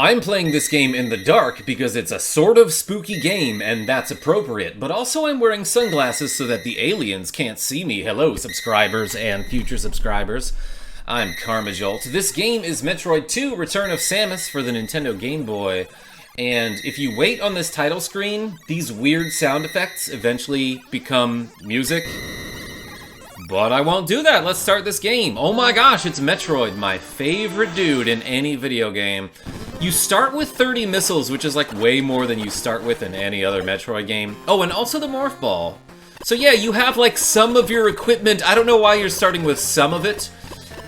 I'm playing this game in the dark because it's a sort of spooky game, and that's appropriate, but also I'm wearing sunglasses so that the aliens can't see me. Hello, subscribers and future subscribers. I'm Karmajolt. This game is Metroid II: Return of Samus for the Nintendo Game Boy, and if you wait on this title screen, these weird sound effects eventually become music. But I won't do that. Let's start this game. Oh my gosh, it's Metroid, my favorite dude in any video game. You start with 30 missiles, which is like way more than you start with in any other Metroid game. Oh, and also the Morph Ball. So yeah, you have like some of your equipment. I don't know why you're starting with some of it,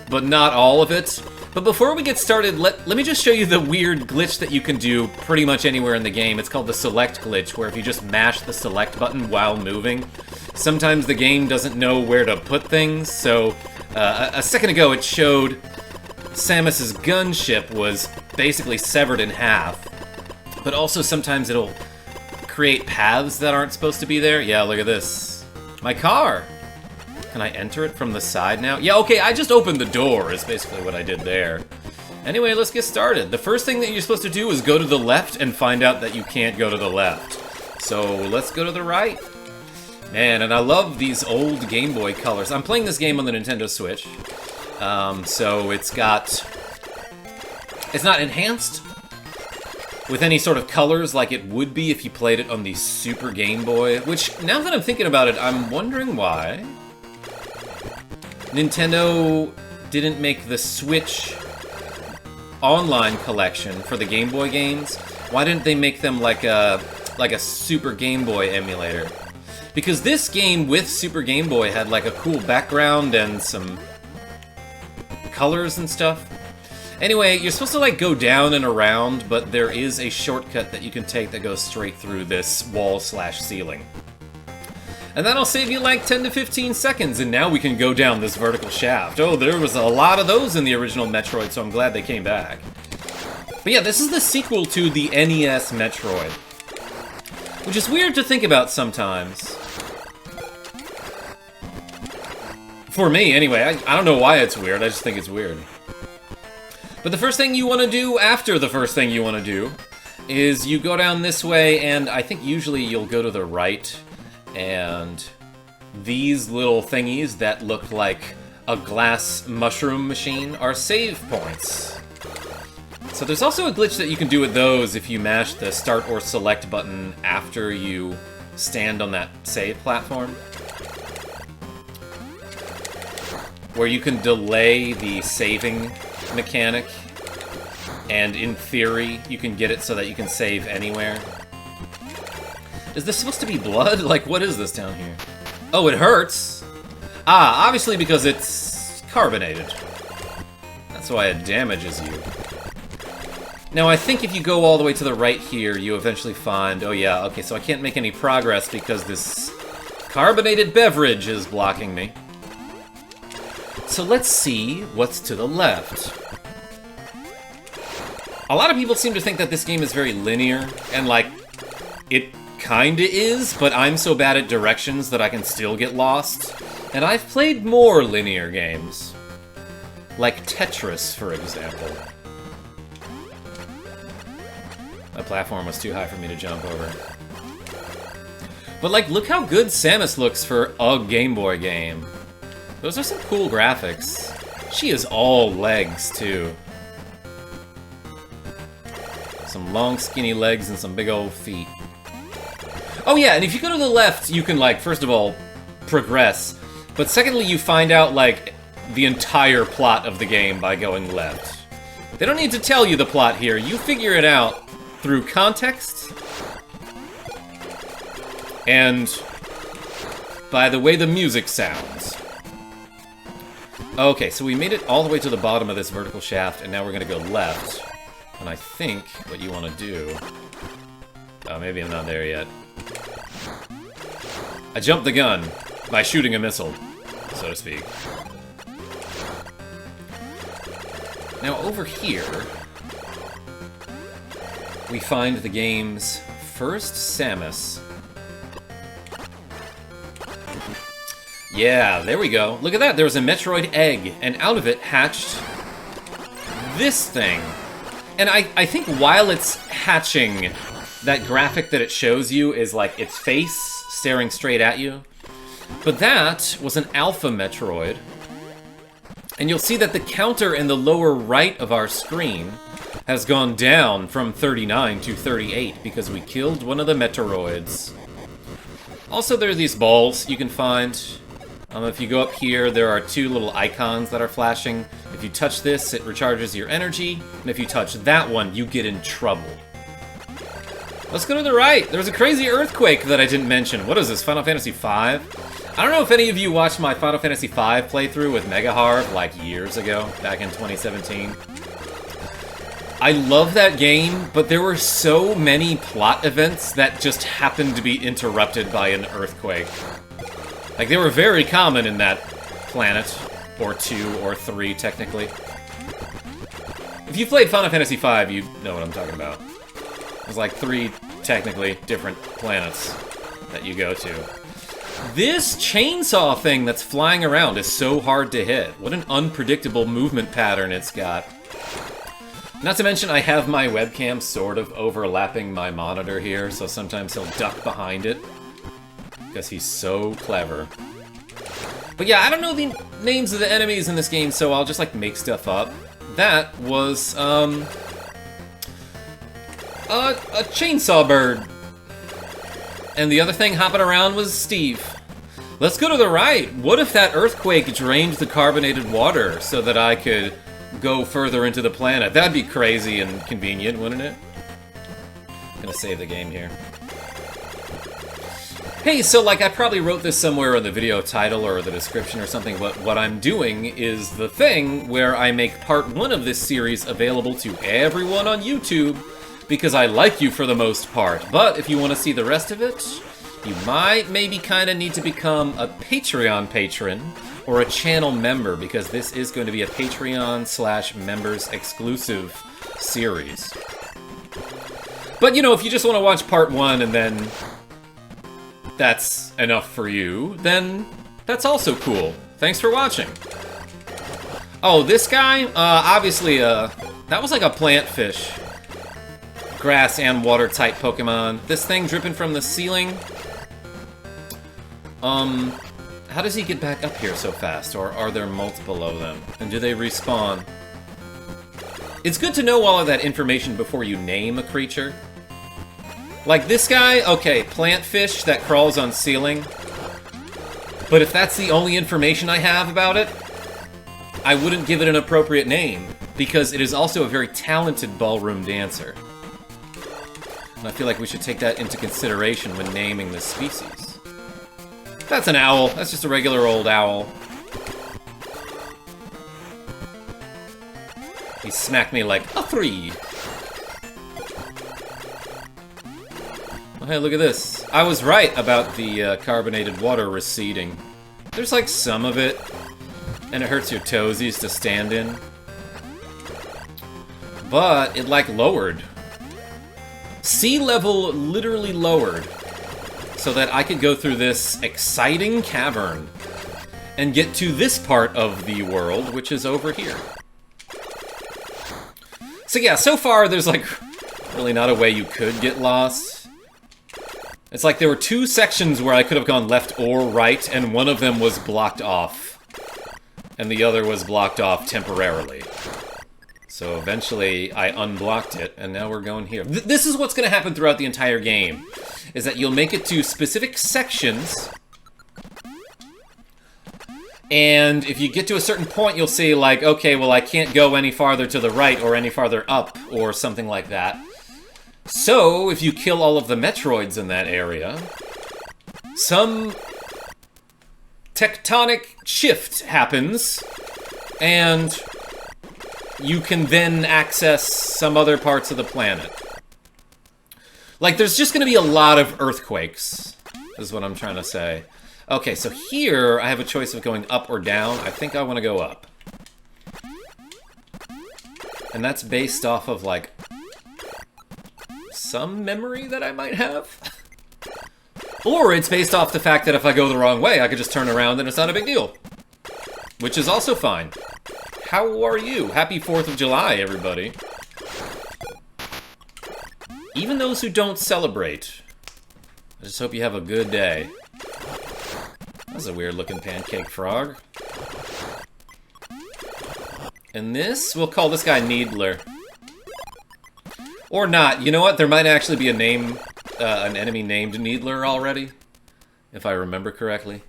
but not all of it. But before we get started, let me just show you the weird glitch that you can do pretty much anywhere in the game. It's called the select glitch, where if you just mash the select button while moving, sometimes the game doesn't know where to put things. So a second ago it showed Samus's gunship was basically severed in half. But also sometimes it'll create paths that aren't supposed to be there. Yeah, look at this. My car! Can I enter it from the side now? Yeah, okay, I just opened the door is basically what I did there. Anyway, let's get started. The first thing that you're supposed to do is go to the left and find out that you can't go to the left. So let's go to the right. Man, and I love these old Game Boy colors. I'm playing this game on the Nintendo Switch. So it's not enhanced with any sort of colors like it would be if you played it on the Super Game Boy, which, now that I'm thinking about it, I'm wondering why Nintendo didn't make the Switch online collection for the Game Boy games. Why didn't they make them like a Super Game Boy emulator? Because this game with Super Game Boy had like a cool background and some colors and stuff. Anyway, you're supposed to like go down and around, but there is a shortcut that you can take that goes straight through this wall/ceiling. And that'll save you like 10 to 15 seconds, and now we can go down this vertical shaft. Oh, there was a lot of those in the original Metroid, so I'm glad they came back. But yeah, this is the sequel to the NES Metroid, which is weird to think about sometimes. For me, anyway. I don't know why it's weird, I just think it's weird. But the first thing you want to do after the first thing you want to do is you go down this way, and I think usually you'll go to the right, and these little thingies that look like a glass mushroom machine are save points. So there's also a glitch that you can do with those if you mash the start or select button after you stand on that save platform, where you can delay the saving mechanic, and in theory you can get it so that you can save anywhere. Is this supposed to be blood? Like, what is this down here? Oh, it hurts! Ah, obviously because it's carbonated. That's why it damages you. Now, I think if you go all the way to the right here, you eventually find... Oh yeah, okay, so I can't make any progress because this carbonated beverage is blocking me. So let's see what's to the left. A lot of people seem to think that this game is very linear, and like, it kinda is, but I'm so bad at directions that I can still get lost. And I've played more linear games. Like Tetris, for example. My platform was too high for me to jump over. But like, look how good Samus looks for a Game Boy game. Those are some cool graphics. She is all legs, too. Some long, skinny legs and some big old feet. Oh yeah, and if you go to the left, you can, like, first of all, progress. But secondly, you find out, like, the entire plot of the game by going left. They don't need to tell you the plot here. You figure it out through context and by the way the music sounds. Okay, so we made it all the way to the bottom of this vertical shaft, and now we're gonna go left. And I think what you want to do... Oh, maybe I'm not there yet. I jumped the gun by shooting a missile, so to speak. Now over here, we find the game's first Samus. Yeah, there we go. Look at that, there was a Metroid egg, and out of it hatched this thing. And I think while it's hatching, that graphic that it shows you is like its face staring straight at you. But that was an alpha Metroid. And you'll see that the counter in the lower right of our screen has gone down from 39 to 38 because we killed one of the Metroids. Also, there are these balls you can find. If you go up here, there are two little icons that are flashing. If you touch this, it recharges your energy. And if you touch that one, you get in trouble. Let's go to the right. There's a crazy earthquake that I didn't mention. What is this, Final Fantasy V? I don't know if any of you watched my Final Fantasy V playthrough with Mega Hard like years ago, back in 2017. I love that game, but there were so many plot events that just happened to be interrupted by an earthquake. Like, they were very common in that planet, or 2 or 3 technically. If you played Final Fantasy V, you know what I'm talking about. There's like 3 technically different planets that you go to. This chainsaw thing that's flying around is so hard to hit. What an unpredictable movement pattern it's got. Not to mention, I have my webcam sort of overlapping my monitor here, so sometimes he'll duck behind it. Because he's so clever. But yeah, I don't know the names of the enemies in this game, so I'll just, like, make stuff up. That was, a chainsaw bird. And the other thing hopping around was Steve. Let's go to the right. What if that earthquake drained the carbonated water so that I could go further into the planet? That'd be crazy and convenient, wouldn't it? I'm gonna save the game here. Hey, so like I probably wrote this somewhere in the video title or the description or something, but what I'm doing is the thing where I make part 1 of this series available to everyone on YouTube, because I like you for the most part. But if you want to see the rest of it, you might maybe kind of need to become a Patreon patron or a channel member, because this is going to be a Patreon/members exclusive series. But, you know, if you just want to watch part 1 and then that's enough for you, then that's also cool. Thanks for watching. Oh, this guy? Obviously, that was like a plant fish. Grass and water type Pokemon. This thing dripping from the ceiling. How does he get back up here so fast? Or are there multiple of them? And do they respawn? It's good to know all of that information before you name a creature. Like this guy, okay, plant fish that crawls on ceiling. But if that's the only information I have about it, I wouldn't give it an appropriate name, because it is also a very talented ballroom dancer. And I feel like we should take that into consideration when naming this species. That's an owl. That's just a regular old owl. He smacked me like a 3. Oh, hey, look at this. I was right about the carbonated water receding. There's like some of it, and it hurts your toesies to stand in. But it like lowered. Sea level literally lowered, so that I could go through this exciting cavern and get to this part of the world, which is over here. So yeah, so far there's like really not a way you could get lost. It's like there were 2 sections where I could have gone left or right, and one of them was blocked off. And the other was blocked off temporarily. So eventually I unblocked it, and now we're going here. This is what's going to happen throughout the entire game, is that you'll make it to specific sections, and if you get to a certain point, you'll see, like, okay, well, I can't go any farther to the right or any farther up, or something like that. So, if you kill all of the Metroids in that area, some tectonic shift happens, and you can then access some other parts of the planet. Like, there's just gonna be a lot of earthquakes, is what I'm trying to say. Okay, so here, I have a choice of going up or down. I think I want to go up. And that's based off of, like, some memory that I might have. Or it's based off the fact that if I go the wrong way, I could just turn around and it's not a big deal. Which is also fine. How are you? Happy 4th of July, everybody. even those who don't celebrate. I just hope you have a good day. That's a weird-looking pancake frog. And this, we'll call this guy Needler. Or not. You know what? There might actually be a name, an enemy named Needler already, if I remember correctly.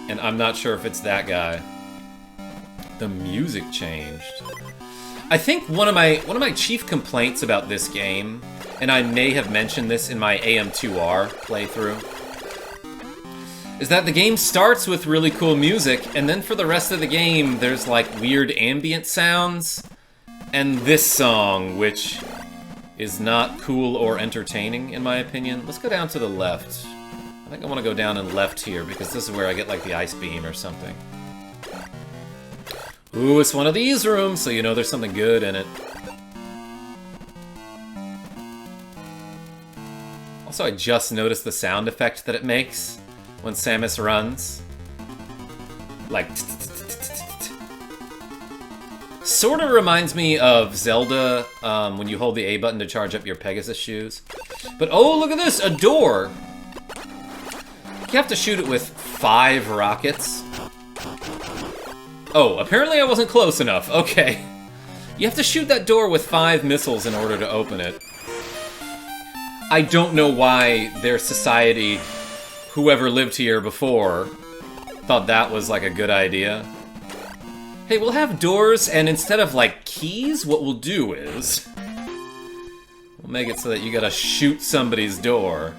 And I'm not sure if it's that guy. The music changed. I think one of my chief complaints about this game, and I may have mentioned this in my AM2R playthrough, is that the game starts with really cool music, and then for the rest of the game, there's like weird ambient sounds, and this song, which is not cool or entertaining, in my opinion. Let's go down to the left. I think I want to go down and left here, because this is where I get like the ice beam or something. Ooh, it's one of these rooms, so you know there's something good in it. Also, I just noticed the sound effect that it makes when Samus runs. Like... Sort of reminds me of Zelda, when you hold the A button to charge up your Pegasus shoes. But oh, look at this! A door! You have to shoot it with 5 rockets. Oh, apparently I wasn't close enough. Okay. You have to shoot that door with 5 missiles in order to open it. I don't know why their society, whoever lived here before, thought that was like a good idea. Hey, we'll have doors, and instead of like keys, what we'll do is we'll make it so that you gotta shoot somebody's door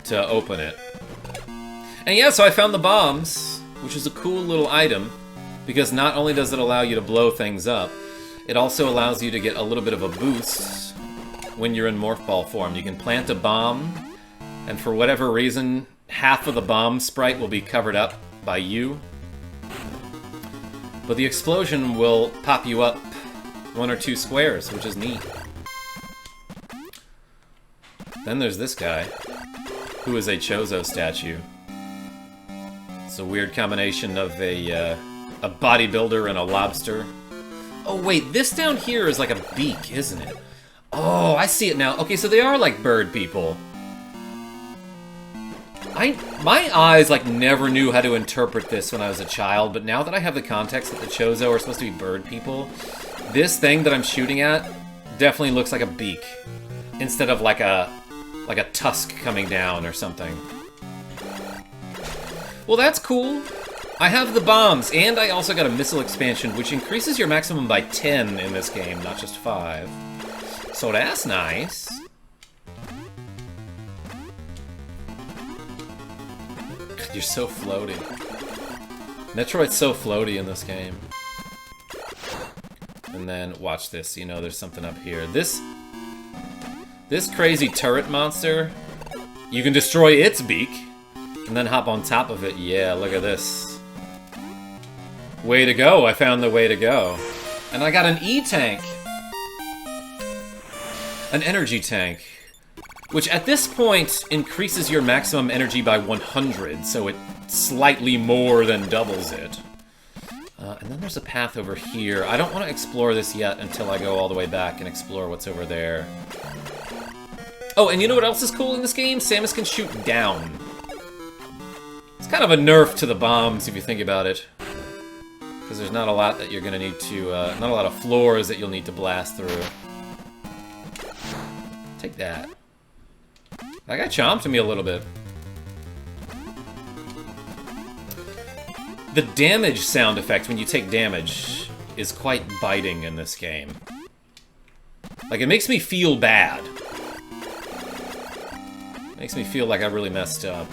to open it. And yeah, so I found the bombs, which is a cool little item, because not only does it allow you to blow things up, it also allows you to get a little bit of a boost when you're in Morph Ball form. You can plant a bomb, and for whatever reason, half of the bomb sprite will be covered up by you. But the explosion will pop you up 1 or 2 squares, which is neat. Then there's this guy, who is a Chozo statue. It's a weird combination of a bodybuilder and a lobster. Oh wait, this down here is like a beak, isn't it? Oh, I see it now. Okay, so they are like bird people. My eyes like never knew how to interpret this when I was a child, but now that I have the context that the Chozo are supposed to be bird people, this thing that I'm shooting at definitely looks like a beak instead of like a tusk coming down or something. Well, that's cool. I have the bombs, and I also got a missile expansion, which increases your maximum by 10 in this game, not just 5. So that's nice. God, you're so floaty. Metroid's so floaty in this game. And then, watch this, you know there's something up here. This crazy turret monster, you can destroy its beak, and then hop on top of it. Yeah, look at this. Way to go, I found the way to go. And I got an E-tank. An energy tank. Which at this point increases your maximum energy by 100, so it slightly more than doubles it. And then there's a path over here. I don't want to explore this yet until I go all the way back and explore what's over there. Oh, and you know what else is cool in this game? Samus can shoot down. It's kind of a nerf to the bombs if you think about it. Because there's not a lot that you're going to need to, not a lot of floors that you'll need to blast through. Take that. That guy chomped me a little bit. The damage sound effect when you take damage is quite biting in this game. Like, it makes me feel bad. It makes me feel like I really messed up.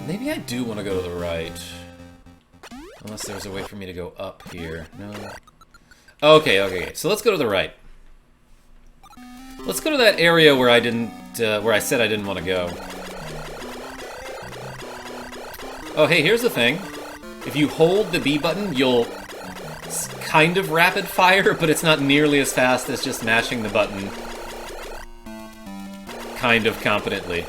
Maybe I do want to go to the right. Unless there's a way for me to go up here. No. Okay. So let's go to the right. Let's go to that area where I didn't, where I said I didn't want to go. Oh, hey, here's the thing. If you hold the B button, you'll kind of rapid fire, but it's not nearly as fast as just mashing the button kind of competently.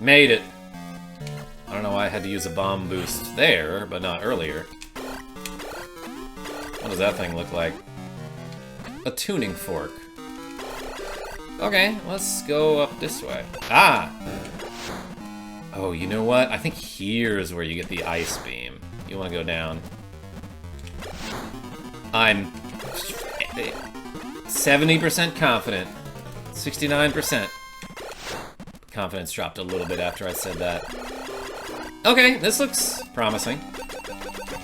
Made it. I don't know why I had to use a bomb boost there, but not earlier. What does that thing look like? A tuning fork. Okay, let's go up this way. Ah! Oh, you know what? I think here's where you get the ice beam. You want to go down. I'm 70% confident. 69%. Confidence dropped a little bit after I said that. Okay, this looks promising.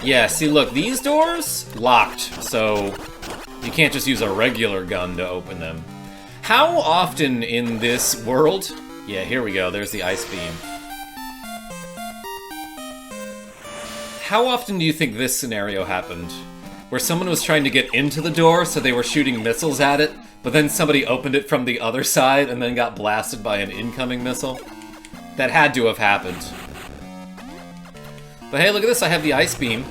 Yeah, see, look, these doors, locked, so you can't just use a regular gun to open them. How often in this world... Yeah, here we go, there's the ice beam. How often do you think this scenario happened? Where someone was trying to get into the door, so they were shooting missiles at it, but then somebody opened it from the other side and then got blasted by an incoming missile? That had to have happened. But hey, look at this, I have the ice beam.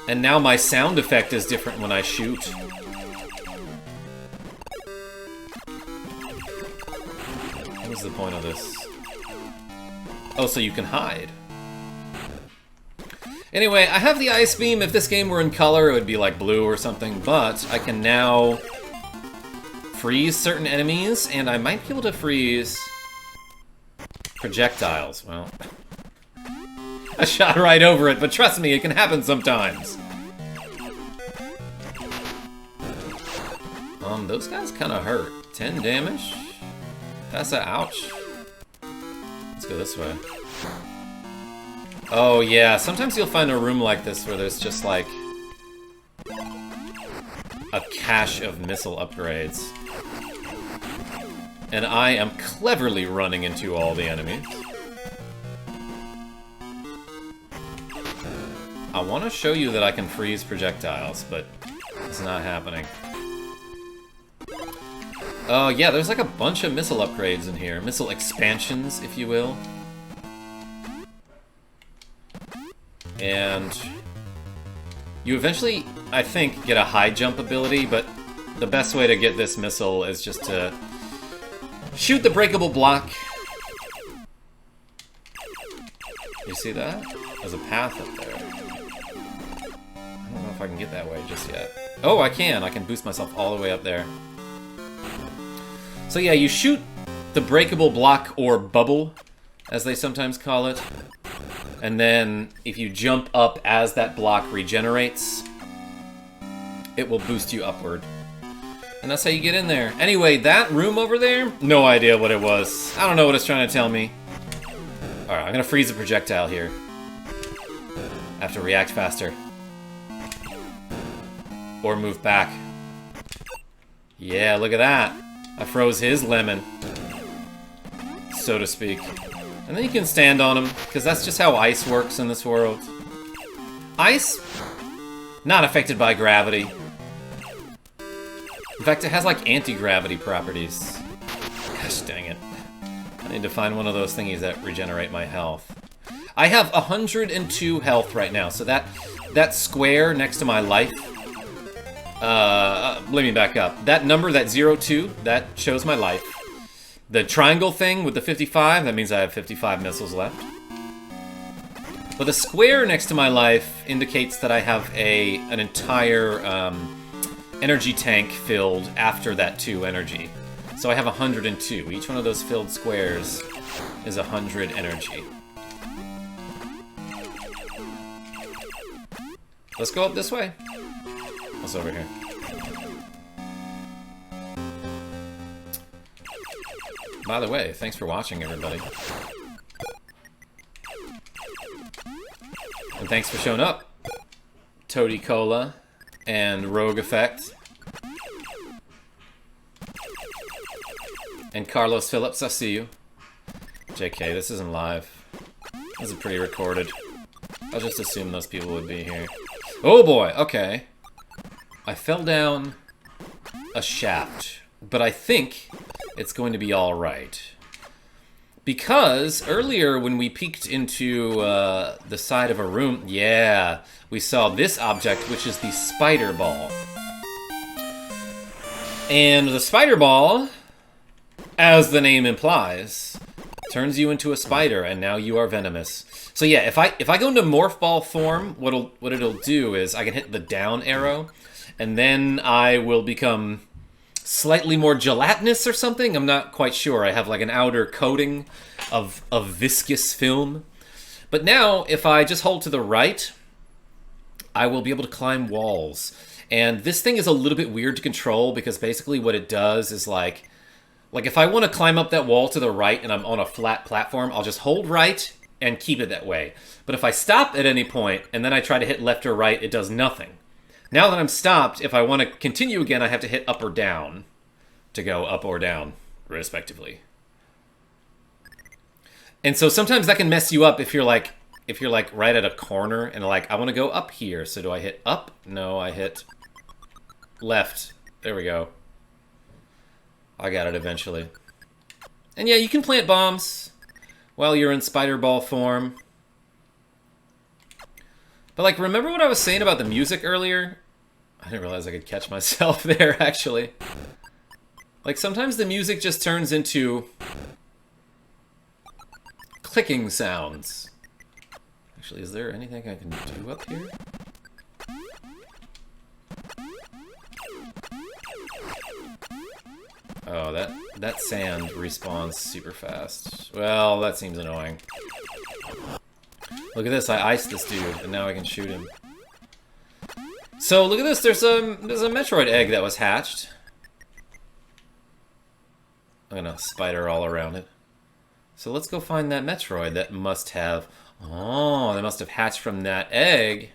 And now my sound effect is different when I shoot. What's the point of this? Oh, so you can hide. Anyway, I have the ice beam. If this game were in color, it would be like blue or something, but I can now freeze certain enemies, and I might be able to freeze projectiles. Well, I shot right over it, but trust me, it can happen sometimes. Those guys kind of hurt. 10 damage? That's a ouch. Let's go this way. Oh yeah, sometimes you'll find a room like this where there's just like a cache of missile upgrades. And I am cleverly running into all the enemies. I want to show you that I can freeze projectiles, but it's not happening. Oh yeah, there's like a bunch of missile upgrades in here. Missile expansions, if you will. And you eventually, I think, get a high jump ability, but the best way to get this missile is just to shoot the breakable block. You see that? There's a path up there. I don't know if I can get that way just yet. Oh, I can! I can boost myself all the way up there. So yeah, you shoot the breakable block, or bubble, as they sometimes call it. And then, if you jump up as that block regenerates, it will boost you upward. And that's how you get in there. Anyway, that room over there, no idea what it was. I don't know what it's trying to tell me. Alright, I'm gonna freeze a projectile here. I have to react faster. Or move back. Yeah, look at that. I froze his lemon, so to speak. And then you can stand on him, because that's just how ice works in this world. Ice, not affected by gravity. In fact, it has like anti-gravity properties. Gosh dang it. I need to find one of those thingies that regenerate my health. I have 102 health right now, so that square next to my life... let me back up. That number, that 02, that shows my life. The triangle thing with the 55, that means I have 55 missiles left. But the square next to my life indicates that I have an entire energy tank filled after that 2 energy. So I have 102. Each one of those filled squares is 100 energy. Let's go up this way. What's over here? By the way, thanks for watching, everybody. And thanks for showing up, Toady Cola and Rogue Effect. And Carlos Phillips, I see you. JK, this isn't live. This is pretty recorded. I'll just assume those people would be here. Oh boy, okay. I fell down a shaft, but I think it's going to be alright. Because earlier when we peeked into the side of a room, yeah, we saw this object, which is the spider ball. And the spider ball, as the name implies, turns you into a spider, and now you are venomous. So yeah, if I go into morph ball form, what it'll do is I can hit the down arrow, and then I will become slightly more gelatinous or something. I'm not quite sure. I have like an outer coating of viscous film. But now, if I just hold to the right, I will be able to climb walls. And this thing is a little bit weird to control because basically what it does is like if I want to climb up that wall to the right and I'm on a flat platform, I'll just hold right and keep it that way. But if I stop at any point and then I try to hit left or right, it does nothing. Now that I'm stopped, if I want to continue again, I have to hit up or down to go up or down, respectively. And so sometimes that can mess you up if you're like right at a corner and like I want to go up here. So do I hit up? No, I hit left. There we go. I got it eventually. And yeah, you can plant bombs while you're in spider ball form. But like, remember what I was saying about the music earlier? I didn't realize I could catch myself there, actually. Like, sometimes the music just turns into clicking sounds. Actually, is there anything I can do up here? Oh, that sand respawns super fast. Well, that seems annoying. Look at this, I iced this dude, and now I can shoot him. So, look at this, there's a Metroid egg that was hatched. I'm gonna spider all around it. So let's go find that Metroid that must have... Oh, they must have hatched from that egg.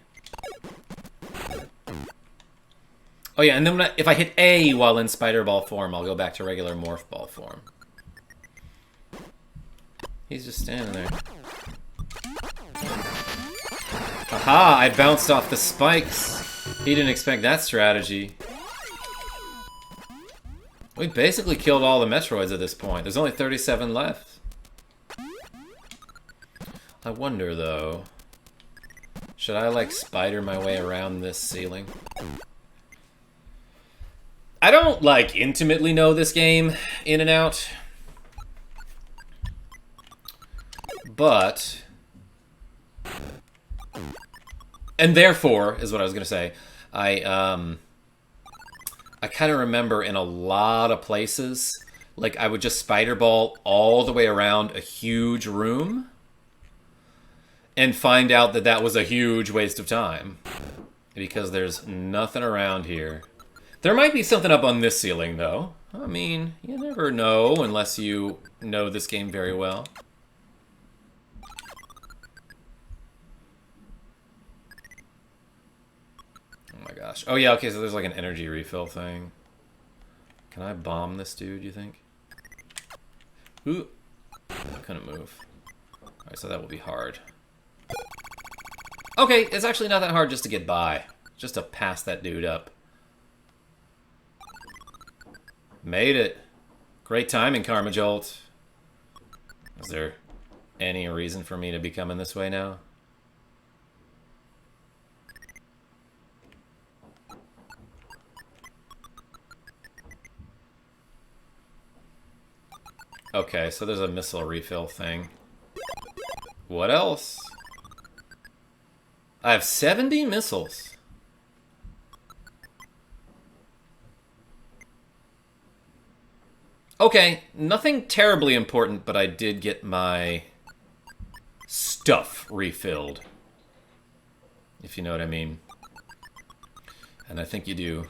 Oh yeah, and then if I hit A while in spider ball form, I'll go back to regular morph ball form. He's just standing there. Aha! I bounced off the spikes. He didn't expect that strategy. We basically killed all the Metroids at this point. There's only 37 left. I wonder, though... Should I, like, spider my way around this ceiling? I don't, like, intimately know this game in and out. But... And therefore, is what I was going to say, I kind of remember in a lot of places, like, I would just spider ball all the way around a huge room and find out that that was a huge waste of time because there's nothing around here. There might be something up on this ceiling, though. I mean, you never know unless you know this game very well. Oh my gosh. Oh yeah, okay, so there's like an energy refill thing. Can I bomb this dude, you think? Ooh. I couldn't move. Alright, so that will be hard. Okay, it's actually not that hard just to get by. Just to pass that dude up. Made it. Great timing, Karma Jolt. Is there any reason for me to be coming this way now? Okay, so there's a missile refill thing. What else? I have 70 missiles. Okay, nothing terribly important, but I did get my stuff refilled. If you know what I mean. And I think you do.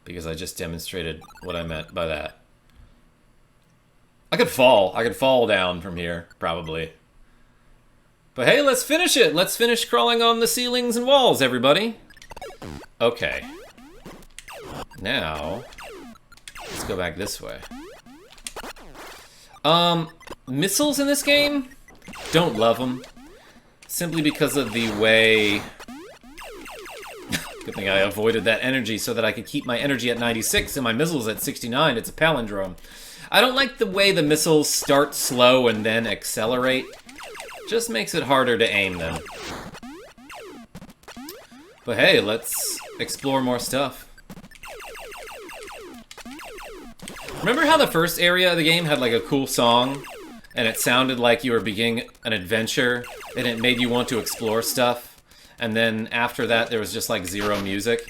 Because I just demonstrated what I meant by that. I could fall. I could fall down from here, probably. But hey, let's finish it! Let's finish crawling on the ceilings and walls, everybody! Okay. Now... let's go back this way. Missiles in this game? Don't love them. Simply because of the way... Good thing I avoided that energy so that I could keep my energy at 96 and my missiles at 69. It's a palindrome. I don't like the way the missiles start slow and then accelerate. Just makes it harder to aim them. But hey, let's explore more stuff. Remember how the first area of the game had like a cool song? and it sounded like you were beginning an adventure, and it made you want to explore stuff, and then after that there was just like zero music.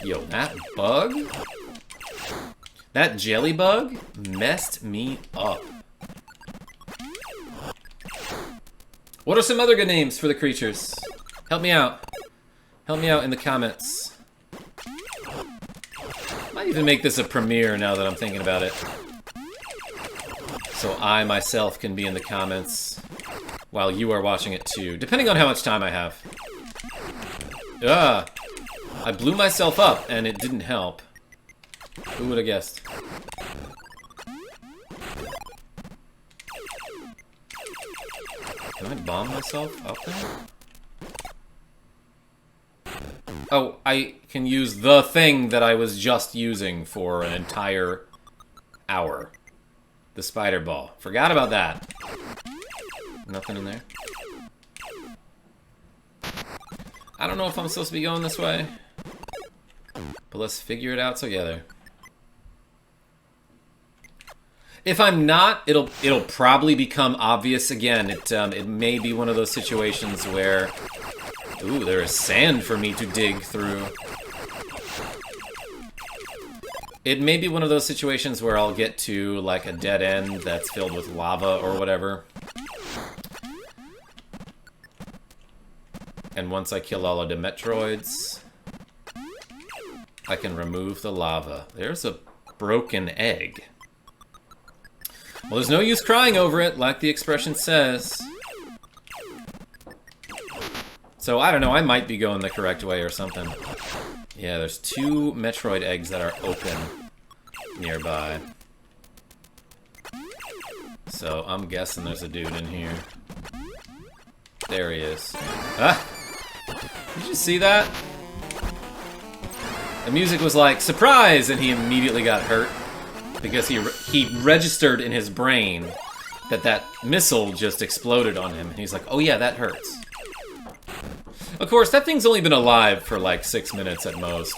Yo, that bug? That jelly bug messed me up. What are some other good names for the creatures? Help me out. Help me out in the comments. Might even make this a premiere now that I'm thinking about it. So I myself can be in the comments while you are watching it too, depending on how much time I have. Ah, I blew myself up and it didn't help. Who would have guessed? Can I bomb myself up there? Oh, I can use the thing that I was just using for an entire hour. The spider ball. Forgot about that. Nothing in there. I don't know if I'm supposed to be going this way, but let's figure it out together. If I'm not, it'll probably become obvious again. It may be one of those situations where, ooh, there is sand for me to dig through. It may be one of those situations where I'll get to like a dead end that's filled with lava or whatever. And once I kill all of the Metroids, I can remove the lava. There's a broken egg. Well, there's no use crying over it, like the expression says. So, I don't know, I might be going the correct way or something. Yeah, there's 2 Metroid eggs that are open nearby. So, I'm guessing there's a dude in here. There he is. Ah! Did you see that? The music was like, surprise! And he immediately got hurt. Because he registered in his brain that that missile just exploded on him. And he's like, oh yeah, that hurts. Of course, that thing's only been alive for like 6 minutes at most.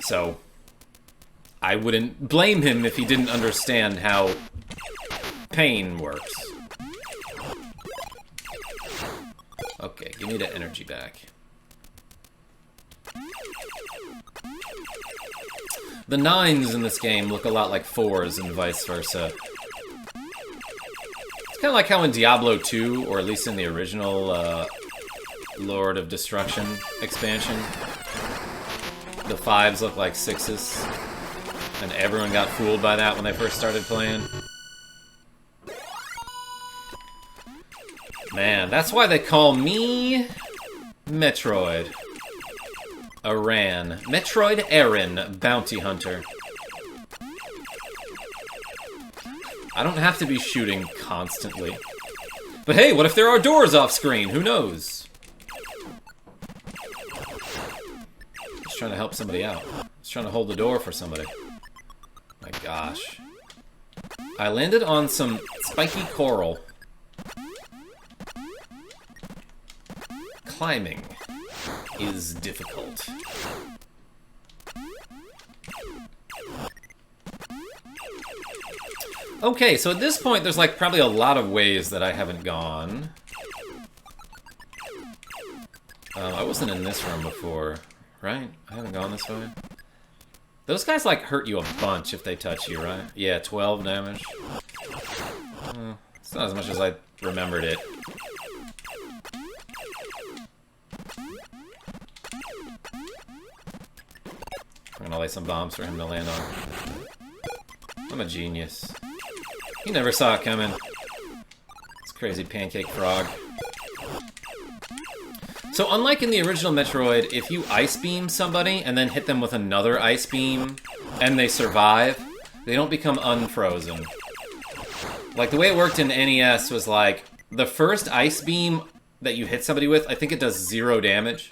So, I wouldn't blame him if he didn't understand how pain works. Okay, give me the energy back. The 9s in this game look a lot like 4s and vice versa. It's kind of like how in Diablo 2, or at least in the original Lord of Destruction expansion, the 5s look like 6s, and everyone got fooled by that when they first started playing. Man, that's why they call me Metroid. Aran. Metroid Aaron, Bounty Hunter. I don't have to be shooting constantly. But hey, what if there are doors off screen? Who knows? Just trying to help somebody out. Just trying to hold the door for somebody. My gosh. I landed on some spiky coral. Climbing is difficult. Okay, so at this point there's like probably a lot of ways that I haven't gone. I wasn't in this room before, right? I haven't gone this way. Those guys like hurt you a bunch if they touch you, right? Yeah, 12 damage. It's not as much as I remembered it. I'm gonna lay some bombs for him to land on. I'm a genius. He never saw it coming. This crazy pancake frog. So unlike in the original Metroid, if you ice beam somebody and then hit them with another ice beam and they survive, they don't become unfrozen. Like the way it worked in NES was like, the first ice beam that you hit somebody with, I think it does 0 damage.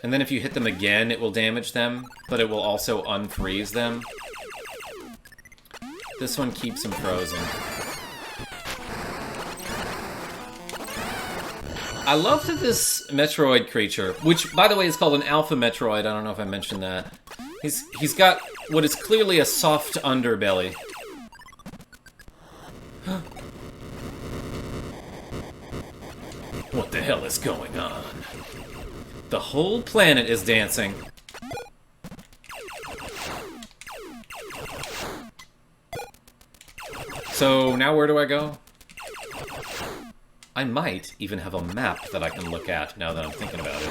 And then if you hit them again, it will damage them, but it will also unfreeze them. This one keeps them frozen. I love that this Metroid creature, which, by the way, is called an Alpha Metroid. I don't know if I mentioned that. He's got what is clearly a soft underbelly. What the hell is going on? The whole planet is dancing. So, now where do I go? I might even have a map that I can look at now that I'm thinking about it.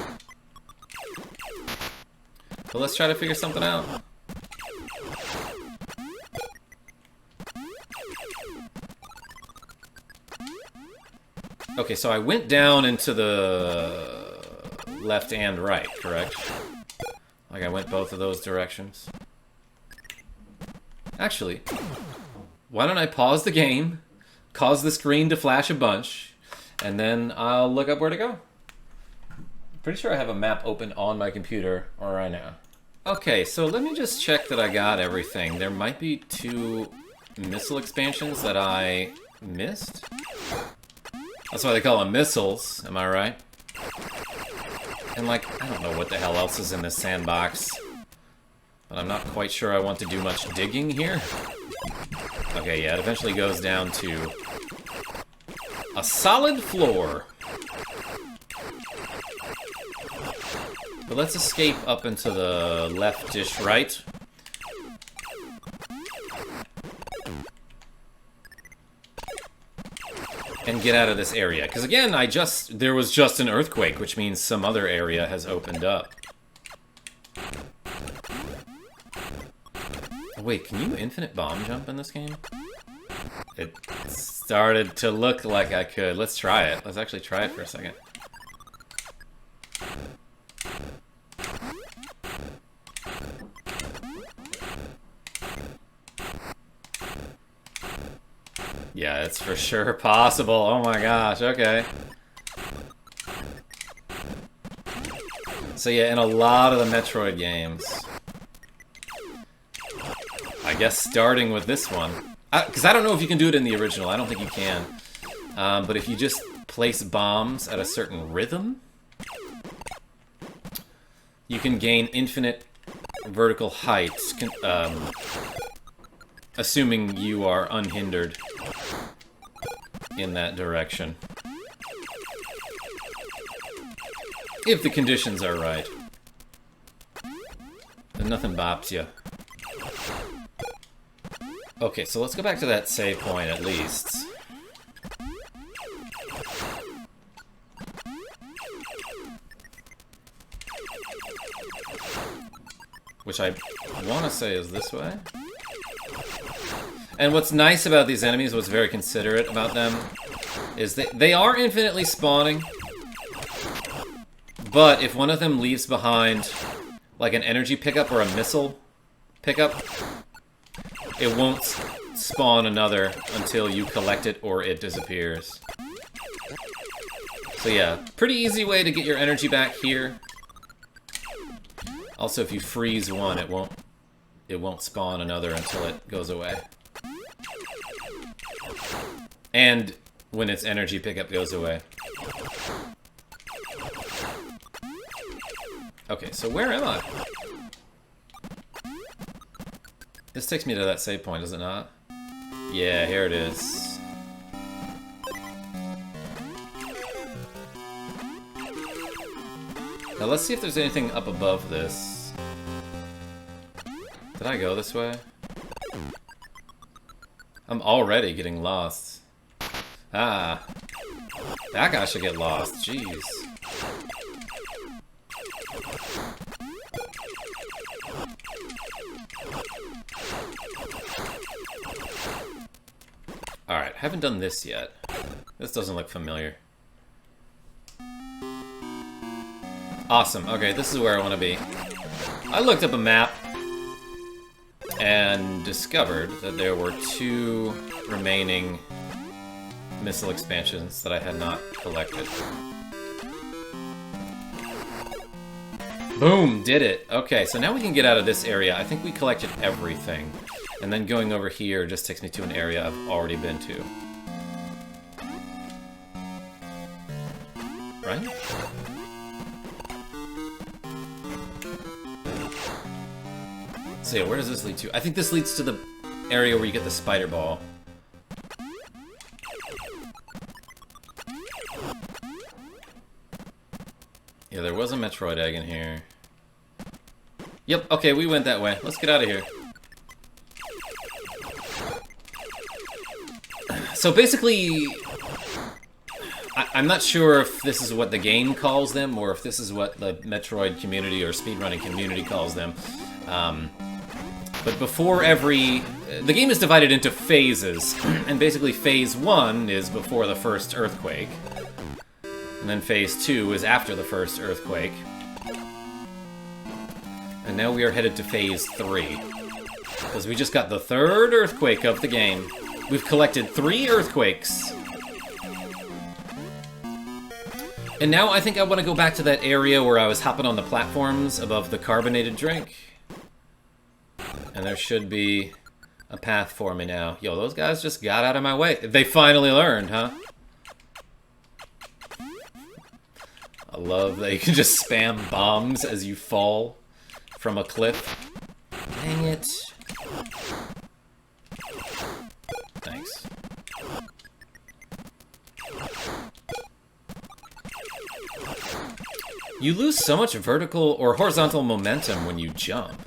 But let's try to figure something out. Okay, so I went down into the left and right, correct? Like I went both of those directions. Actually, why don't I pause the game, cause the screen to flash a bunch, and then I'll look up where to go. Pretty sure I have a map open on my computer right now. Okay, so let me just check that I got everything. There might be 2 missile expansions that I missed. That's why they call them missiles, am I right? And like, I don't know what the hell else is in this sandbox. But I'm not quite sure I want to do much digging here. Okay, yeah, it eventually goes down to a solid floor. But let's escape up into the left-ish right. And get out of this area. Because again, there was just an earthquake, which means some other area has opened up. Oh, wait, can you infinite bomb jump in this game? It started to look like I could. Let's try it. Let's actually try it for a second. Yeah, it's for sure possible. Oh my gosh, okay. So yeah, in a lot of the Metroid games, I guess starting with this one, because I don't know if you can do it in the original, I don't think you can, but if you just place bombs at a certain rhythm, you can gain infinite vertical height, assuming you are unhindered in that direction. If the conditions are right. And nothing bops you. Okay, so let's go back to that save point at least. Which I want to say is this way. And what's nice about these enemies, what's very considerate about them, is that they are infinitely spawning. But if one of them leaves behind, like an energy pickup or a missile pickup, it won't spawn another until you collect it or it disappears. So yeah, pretty easy way to get your energy back here. Also, if you freeze one, it won't spawn another until it goes away. And when its energy pickup goes away. Okay, so where am I? This takes me to that save point, does it not? Yeah, here it is. Now let's see if there's anything up above this. Did I go this way? I'm already getting lost. Ah. That guy should get lost, jeez. Alright, haven't done this yet. This doesn't look familiar. Awesome, okay, this is where I want to be. I looked up a map and discovered that there were 2 remaining missile expansions that I had not collected. Boom! Did it! Okay, so now we can get out of this area. I think we collected everything. And then going over here just takes me to an area I've already been to. Right? So yeah, where does this lead to? I think this leads to the area where you get the spider ball. Yeah, there was a Metroid egg in here. Yep, okay, we went that way. Let's get out of here. So basically, I'm not sure if this is what the game calls them, or if this is what the Metroid community or speedrunning community calls them. But before every... The game is divided into phases, and basically phase 1 is before the first earthquake. And then phase 2 is after the first earthquake. And now we are headed to phase 3. Because we just got the third earthquake of the game. We've collected 3 earthquakes. And now I think I want to go back to that area where I was hopping on the platforms above the carbonated drink. And there should be a path for me now. Yo, those guys just got out of my way. They finally learned, huh? I love that you can just spam bombs as you fall from a cliff. Dang it. Thanks. You lose so much vertical or horizontal momentum when you jump.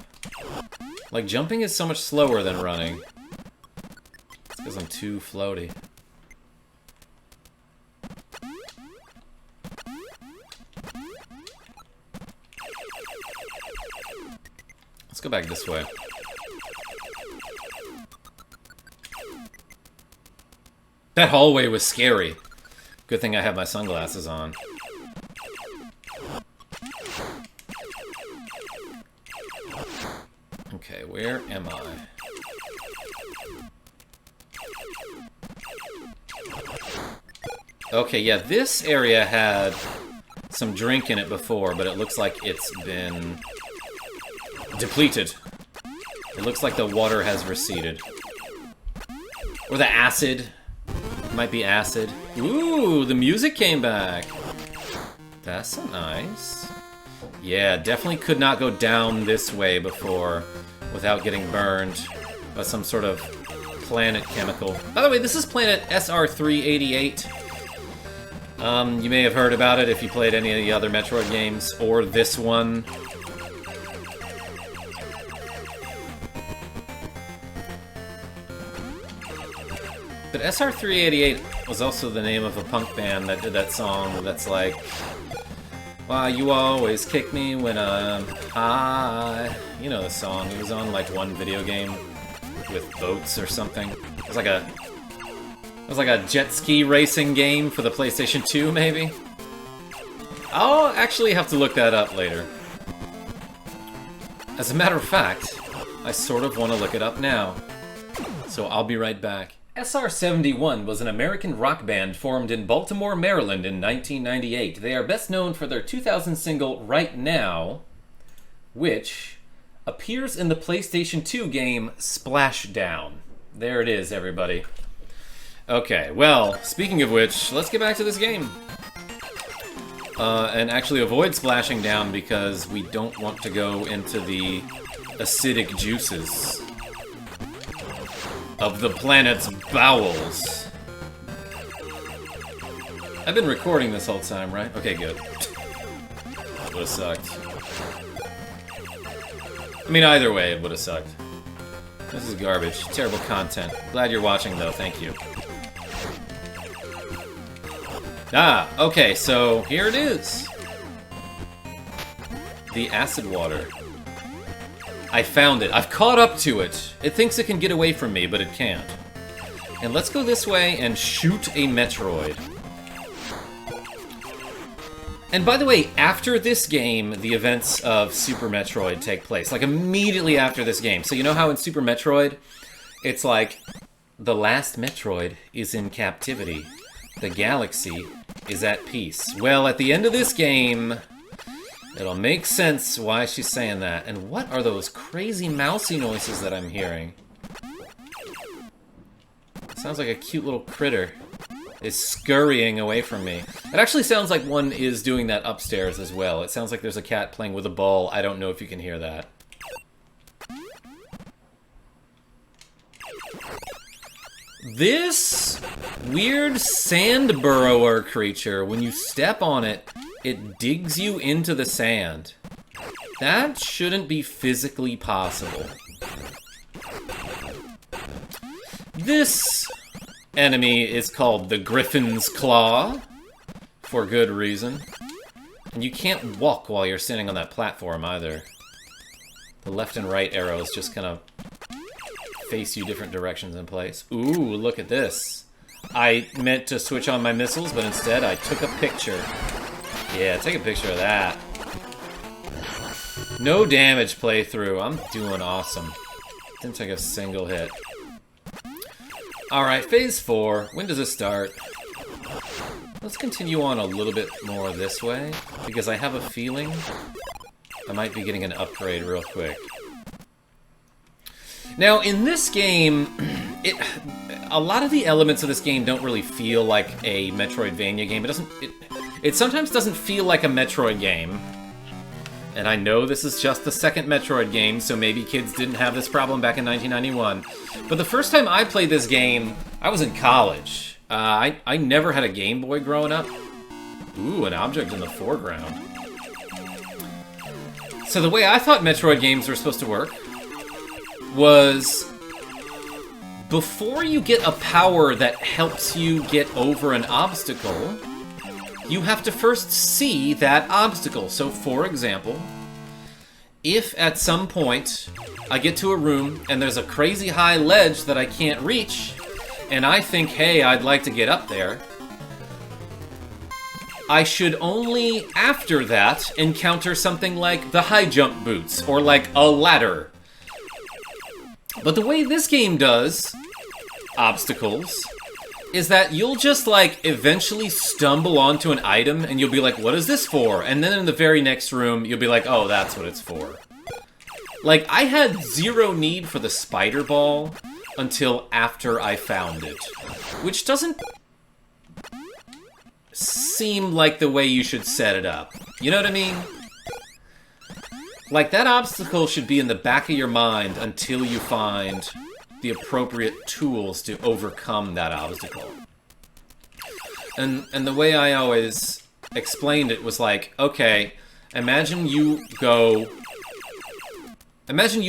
Like, jumping is so much slower than running. It's because I'm too floaty. Let's go back this way. That hallway was scary. Good thing I have my sunglasses on. Okay, where am I? Okay, yeah, this area had some drink in it before, but it looks like it's been depleted. It looks like the water has receded. Or the acid. It might be acid. Ooh, the music came back. That's nice. Yeah, definitely could not go down this way before without getting burned by some sort of planet chemical. By the way, this is planet SR388. You may have heard about it if you played any of the other Metroid games, or this one. But SR388 was also the name of a punk band that did that song that's like, why you always kick me when I'm high. You know the song. It was on like one video game with boats or something. It was like a jet ski racing game for the PlayStation 2, maybe? I'll actually have to look that up later. As a matter of fact, I sort of want to look it up now. So I'll be right back. SR-71 was an American rock band formed in Baltimore, Maryland in 1998. They are best known for their 2000 single Right Now, which appears in the PlayStation 2 game Splashdown. There it is, everybody. Okay, well, speaking of which, let's get back to this game. And actually avoid splashing down because we don't want to go into the acidic juices of the planet's bowels. I've been recording this whole time, right? Okay, good. Would've sucked. I mean, either way, it would've sucked. This is garbage. Terrible content. Glad you're watching, though. Thank you. Ah, okay, so here it is. The acid water. I found it. I've caught up to it. It thinks it can get away from me, but it can't. And let's go this way and shoot a Metroid. And by the way, after this game, the events of Super Metroid take place. Like, immediately after this game. So you know how in Super Metroid, it's like, the last Metroid is in captivity. The galaxy is at peace. Well, at the end of this game, it'll make sense why she's saying that. And what are those crazy mousy noises that I'm hearing? Sounds like a cute little critter is scurrying away from me. It actually sounds like one is doing that upstairs as well. It sounds like there's a cat playing with a ball. I don't know if you can hear that. This weird sand burrower creature, when you step on it, it digs you into the sand. That shouldn't be physically possible. This enemy is called the Griffin's Claw, for good reason. And you can't walk while you're standing on that platform either. The left and right arrows just kind of face you different directions in place. Ooh, look at this. I meant to switch on my missiles, but instead I took a picture. Yeah, take a picture of that. No damage playthrough. I'm doing awesome. Didn't take a single hit. Alright, phase 4. When does it start? Let's continue on a little bit more this way, because I have a feeling I might be getting an upgrade real quick. Now, in this game, a lot of the elements of this game don't really feel like a Metroidvania game. It sometimes doesn't feel like a Metroid game. And I know this is just the second Metroid game, so maybe kids didn't have this problem back in 1991. But the first time I played this game, I was in college. I never had a Game Boy growing up. Ooh, an object in the foreground. So the way I thought Metroid games were supposed to work was before you get a power that helps you get over an obstacle, you have to first see that obstacle. So, for example, if at some point I get to a room and there's a crazy high ledge that I can't reach, and I think, hey, I'd like to get up there, I should only, after that, encounter something like the high jump boots, or like a ladder. But the way this game does obstacles is that you'll just, like, eventually stumble onto an item, and you'll be like, what is this for? And then in the very next room, you'll be like, oh, that's what it's for. Like, I had zero need for the spider ball until after I found it. Which doesn't seem like the way you should set it up. You know what I mean? Like, that obstacle should be in the back of your mind until you find the appropriate tools to overcome that obstacle. And the way I always explained it was like, okay, imagine you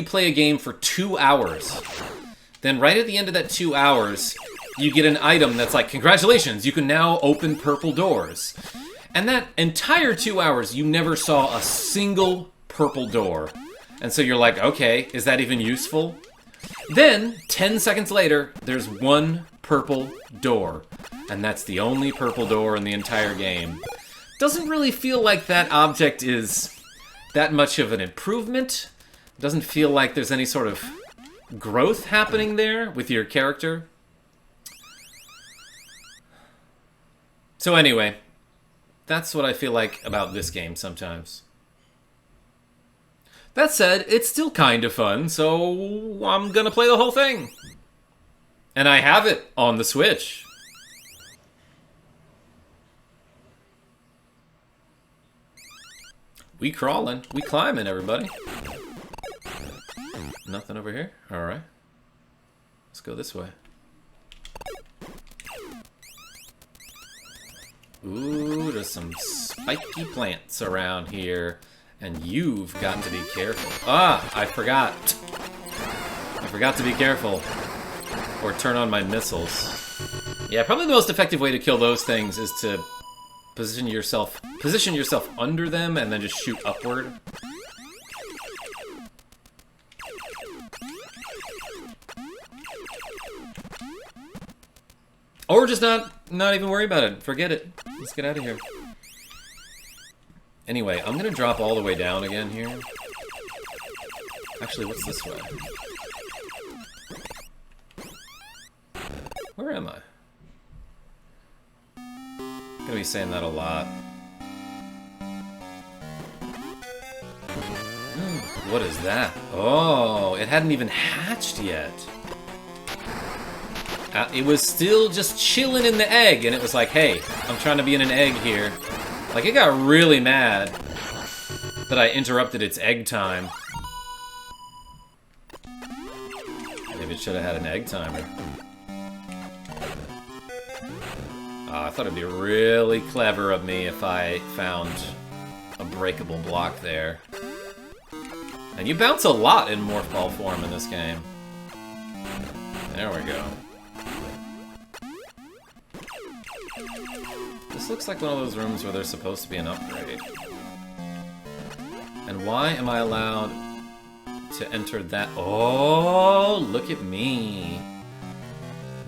play a game for 2 hours. Then right at the end of that 2 hours, you get an item that's like, congratulations, you can now open purple doors. And that entire 2 hours, you never saw a single purple door. And so you're like, okay, is that even useful? Then, 10 seconds later, there's one purple door. And that's the only purple door in the entire game. Doesn't really feel like that object is that much of an improvement. Doesn't feel like there's any sort of growth happening there with your character. So anyway, that's what I feel like about this game sometimes. That said, it's still kind of fun, so I'm gonna play the whole thing. And I have it on the Switch. We crawling, we climbing, everybody. Nothing over here? Alright. Let's go this way. Ooh, there's some spiky plants around here. And you've got to be careful. Ah, I forgot. I forgot to be careful. Or turn on my missiles. Yeah, probably the most effective way to kill those things is to position yourself under them and then just shoot upward. Or just not even worry about it. Forget it. Let's get out of here. Anyway, I'm gonna drop all the way down again here. Actually, what's this way? Where am I? I'm gonna be saying that a lot. What is that? Oh, it hadn't even hatched yet. It was still just chilling in the egg, and it was like, hey, I'm trying to be in an egg here. Like, it got really mad that I interrupted its egg time. Maybe it should have had an egg timer. I thought it'd be really clever of me if I found a breakable block there. And you bounce a lot in Morph Ball form in this game. There we go. This looks like one of those rooms where there's supposed to be an upgrade. And why am I allowed to enter that? Oh, look at me.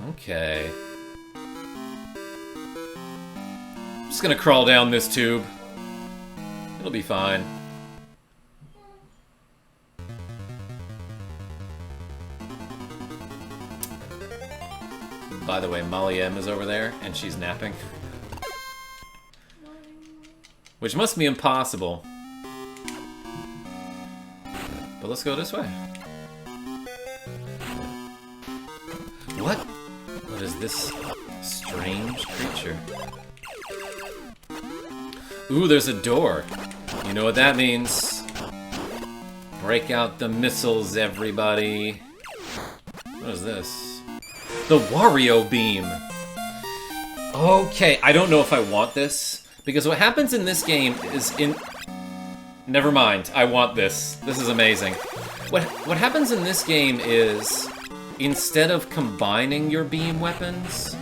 Okay. I'm just gonna crawl down this tube. It'll be fine. By the way, Molly M is over there, and she's napping. Which must be impossible. But let's go this way. What? What is this strange creature? Ooh, there's a door. You know what that means. Break out the missiles, everybody. What is this? The Wario Beam! Okay, I don't know if I want this, because what happens in this game is Never mind, I want this. This is amazing. What happens in this game is, instead of combining your beam weapons,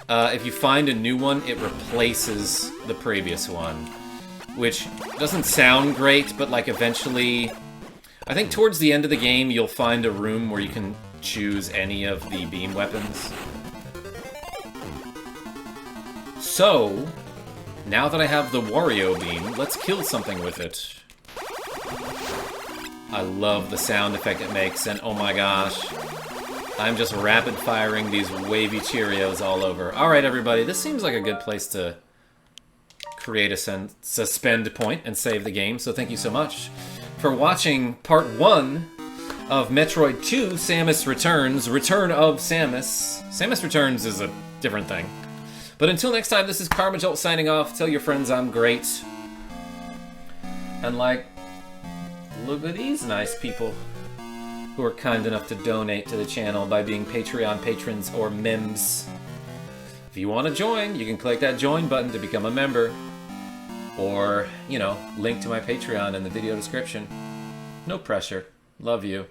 if you find a new one, it replaces the previous one. Which doesn't sound great, but like eventually... I think towards the end of the game, you'll find a room where you can choose any of the beam weapons. So, now that I have the Wario Beam, let's kill something with it. I love the sound effect it makes, and oh my gosh, I'm just rapid-firing these wavy Cheerios all over. Alright, everybody, this seems like a good place to create a suspend point and save the game, so thank you so much for watching part 1 of Metroid II, Samus Returns, Return of Samus. Samus Returns is a different thing. But until next time, this is Karmajolt signing off. Tell your friends I'm great. And like, look at these nice people who are kind enough to donate to the channel by being Patreon patrons or Membz. If you want to join, you can click that join button to become a member. Or, you know, link to my Patreon in the video description. No pressure. Love you.